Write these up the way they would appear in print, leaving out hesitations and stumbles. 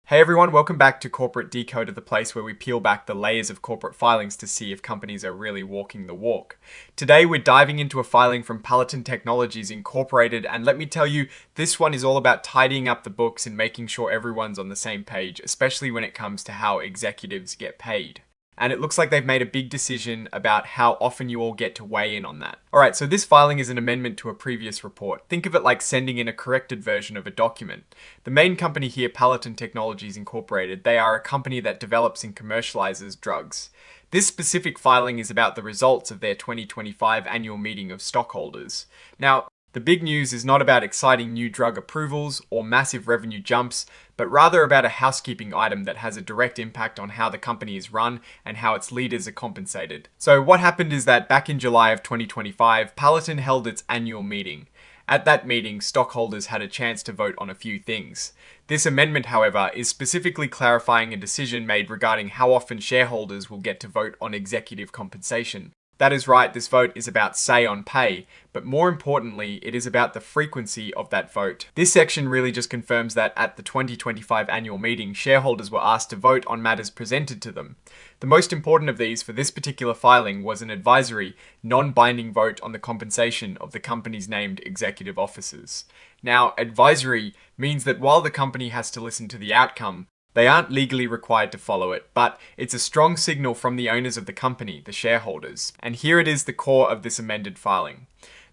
Hey everyone, welcome back to Corporate Decoded, the place where we peel back the layers of corporate filings to see if companies are really walking the walk. Today we're diving into a filing from Palatin Technologies Incorporated, and let me tell you, this one is all about tidying up the books and making sure everyone's on the same page, especially when it comes to how executives get paid. And it looks like they've made a big decision about how often you all get to weigh in on that. Alright, so this filing is an amendment to a previous report. Think of it like sending in a corrected version of a document. The main company here, Palatin Technologies Incorporated, they are a company that develops and commercializes drugs. This specific filing is about the results of their 2025 annual meeting of stockholders. Now, the big news is not about exciting new drug approvals or massive revenue jumps, but rather about a housekeeping item that has a direct impact on how the company is run and how its leaders are compensated. So what happened is that back in July of 2025, Palatin held its annual meeting. At that meeting, stockholders had a chance to vote on a few things. This amendment, however, is specifically clarifying a decision made regarding how often shareholders will get to vote on executive compensation. That is right, this vote is about say on pay, but more importantly, it is about the frequency of that vote. This section really just confirms that at the 2025 annual meeting, shareholders were asked to vote on matters presented to them. The most important of these for this particular filing was an advisory, non-binding vote on the compensation of the company's named executive officers. Now, advisory means that while the company has to listen to the outcome, they aren't legally required to follow it, but it's a strong signal from the owners of the company, the shareholders. And here it is, the core of this amended filing.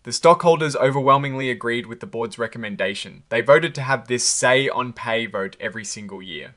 The stockholders overwhelmingly agreed with the board's recommendation. They voted to have this say on pay vote every single year.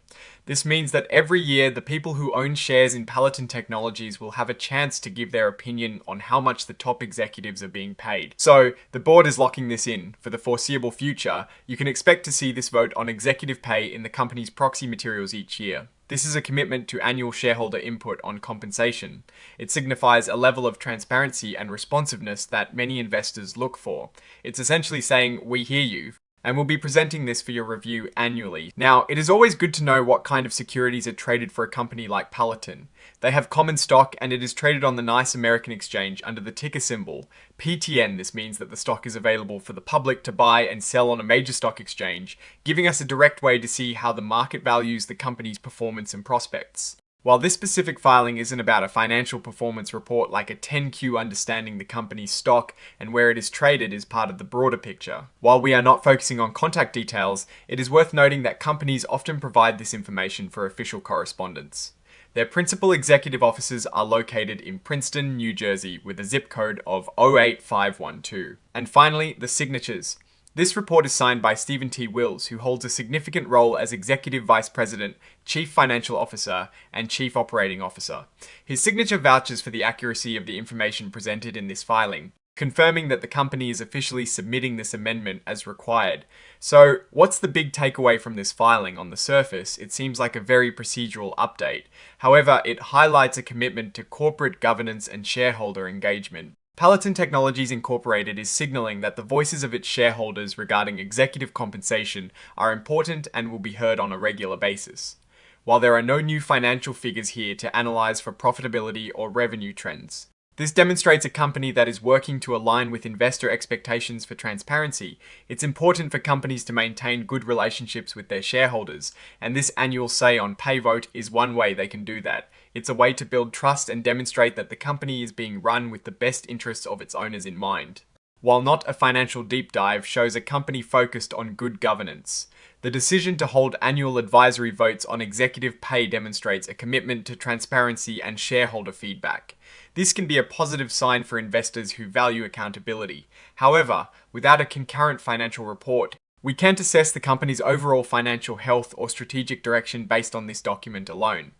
This means that every year, the people who own shares in Palatin Technologies will have a chance to give their opinion on how much the top executives are being paid. So, the board is locking this in. For the foreseeable future, you can expect to see this vote on executive pay in the company's proxy materials each year. This is a commitment to annual shareholder input on compensation. It signifies a level of transparency and responsiveness that many investors look for. It's essentially saying, we hear you, and we'll be presenting this for your review annually. Now, it is always good to know what kind of securities are traded for a company like Palatin. They have common stock, and it is traded on the nice American exchange under the ticker symbol PTN. This means that the stock is available for the public to buy and sell on a major stock exchange, giving us a direct way to see how the market values the company's performance and prospects. While this specific filing isn't about a financial performance report like a 10Q, understanding the company's stock and where it is traded is part of the broader picture. While we are not focusing on contact details, it is worth noting that companies often provide this information for official correspondence. Their principal executive offices are located in Princeton, New Jersey, with a zip code of 08512. And finally, the signatures. This report is signed by Stephen T. Wills, who holds a significant role as Executive Vice President, Chief Financial Officer, and Chief Operating Officer. His signature vouches for the accuracy of the information presented in this filing, confirming that the company is officially submitting this amendment as required. So, what's the big takeaway from this filing? On the surface, it seems like a very procedural update. However, it highlights a commitment to corporate governance and shareholder engagement. Palatin Technologies Incorporated is signaling that the voices of its shareholders regarding executive compensation are important and will be heard on a regular basis. While there are no new financial figures here to analyze for profitability or revenue trends, this demonstrates a company that is working to align with investor expectations for transparency. It's important for companies to maintain good relationships with their shareholders, and this annual say on pay vote is one way they can do that. It's a way to build trust and demonstrate that the company is being run with the best interests of its owners in mind. While not a financial deep dive, shows a company focused on good governance. The decision to hold annual advisory votes on executive pay demonstrates a commitment to transparency and shareholder feedback. This can be a positive sign for investors who value accountability. However, without a concurrent financial report, we can't assess the company's overall financial health or strategic direction based on this document alone.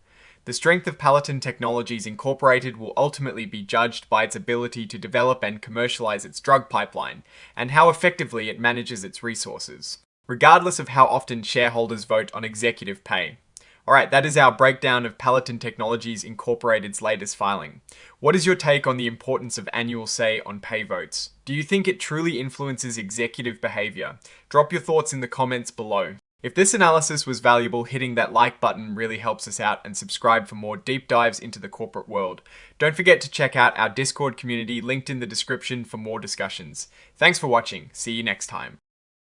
The strength of Palatin Technologies Incorporated will ultimately be judged by its ability to develop and commercialize its drug pipeline, and how effectively it manages its resources, regardless of how often shareholders vote on executive pay. Alright, that is our breakdown of Palatin Technologies Incorporated's latest filing. What is your take on the importance of annual say on pay votes? Do you think it truly influences executive behavior? Drop your thoughts in the comments below. If this analysis was valuable, hitting that like button really helps us out, and subscribe for more deep dives into the corporate world. Don't forget to check out our Discord community linked in the description for more discussions. Thanks for watching. See you next time.